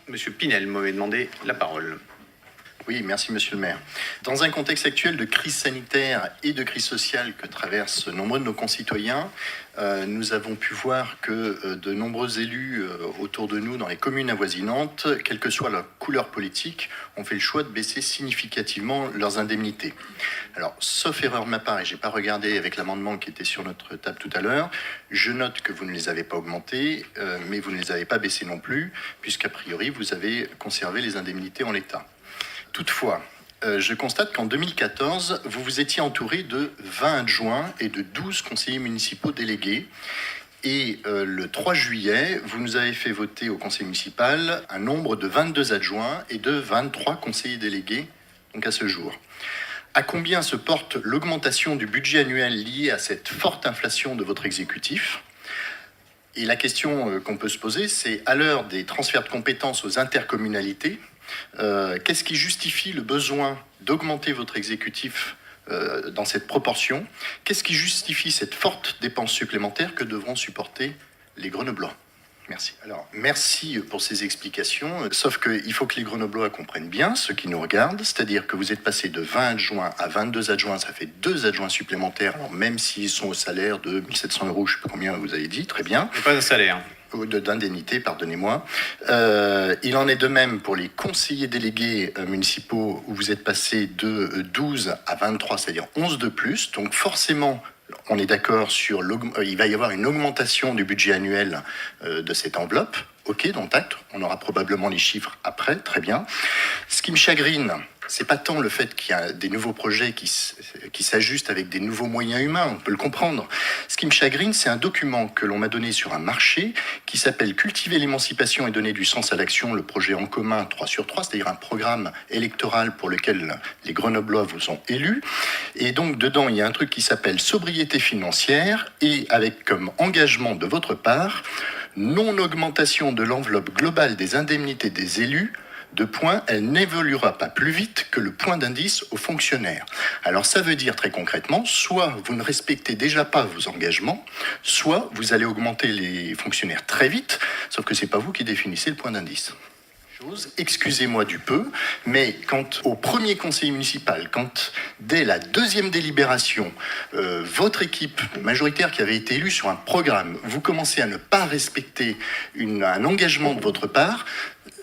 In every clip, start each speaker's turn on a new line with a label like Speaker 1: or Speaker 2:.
Speaker 1: Monsieur Pinel m'avait demandé la parole.
Speaker 2: Oui, merci Monsieur le maire. Dans un contexte actuel de crise sanitaire et de crise sociale que traversent nombreux de nos concitoyens, nous avons pu voir que de nombreux élus autour de nous dans les communes avoisinantes, quelle que soit leur couleur politique, ont fait le choix de baisser significativement leurs indemnités. Alors, sauf erreur de ma part, et je n'ai pas regardé avec l'amendement qui était sur notre table tout à l'heure, je note que vous ne les avez pas augmentés, mais vous ne les avez pas baissés non plus, puisqu'a priori, vous avez conservé les indemnités en l'état. Toutefois, je constate qu'en 2014, vous vous étiez entouré de 20 adjoints et de 12 conseillers municipaux délégués. Et le 3 juillet, vous nous avez fait voter au conseil municipal un nombre de 22 adjoints et de 23 conseillers délégués, donc à ce jour. À combien se porte l'augmentation du budget annuel liée à cette forte inflation de votre exécutif ? Et la question qu'on peut se poser, c'est à l'heure des transferts de compétences aux intercommunalités, qu'est-ce qui justifie le besoin d'augmenter votre exécutif dans cette proportion ? Qu'est-ce qui justifie cette forte dépense supplémentaire que devront supporter les Grenoblois ? Merci. Alors, merci pour ces explications, sauf qu'il faut que les Grenoblois comprennent bien, ceux qui nous regardent, c'est-à-dire que vous êtes passé de 20 adjoints à 22 adjoints, ça fait 2 adjoints supplémentaires, alors même s'ils sont au salaire de 1 700 €, je ne sais pas combien vous avez dit, très bien.
Speaker 1: Et pas de salaire.
Speaker 2: D'indemnité, pardonnez-moi. Il en est de même pour les conseillers délégués municipaux où vous êtes passé de 12 à 23, c'est-à-dire 11 de plus. Donc forcément, on est d'accord sur il va y avoir une augmentation du budget annuel de cette enveloppe. Ok, donc acte, on aura probablement les chiffres après, très bien. Ce qui me chagrine, c'est pas tant le fait qu'il y a des nouveaux projets qui s'ajustent avec des nouveaux moyens humains, on peut le comprendre. Ce qui me chagrine, c'est un document que l'on m'a donné sur un marché qui s'appelle « Cultiver l'émancipation et donner du sens à l'action », le projet en commun 3/3, c'est-à-dire un programme électoral pour lequel les Grenoblois vous sont élus. Et donc, dedans, il y a un truc qui s'appelle « Sobriété financière » et avec comme engagement de votre part « Non-augmentation de l'enveloppe globale des indemnités des élus », elle n'évoluera pas plus vite que le point d'indice aux fonctionnaires. Alors ça veut dire très concrètement, soit vous ne respectez déjà pas vos engagements, soit vous allez augmenter les fonctionnaires très vite, sauf que c'est pas vous qui définissez le point d'indice. Excusez-moi du peu, mais quand au premier conseil municipal, quand dès la deuxième délibération, votre équipe majoritaire qui avait été élue sur un programme, vous commencez à ne pas respecter un engagement de votre part,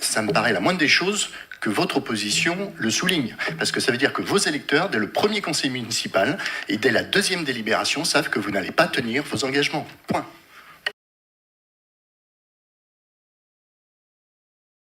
Speaker 2: ça me paraît la moindre des choses que votre opposition le souligne. Parce que ça veut dire que vos électeurs, dès le premier conseil municipal et dès la deuxième délibération, savent que vous n'allez pas tenir vos engagements. Point.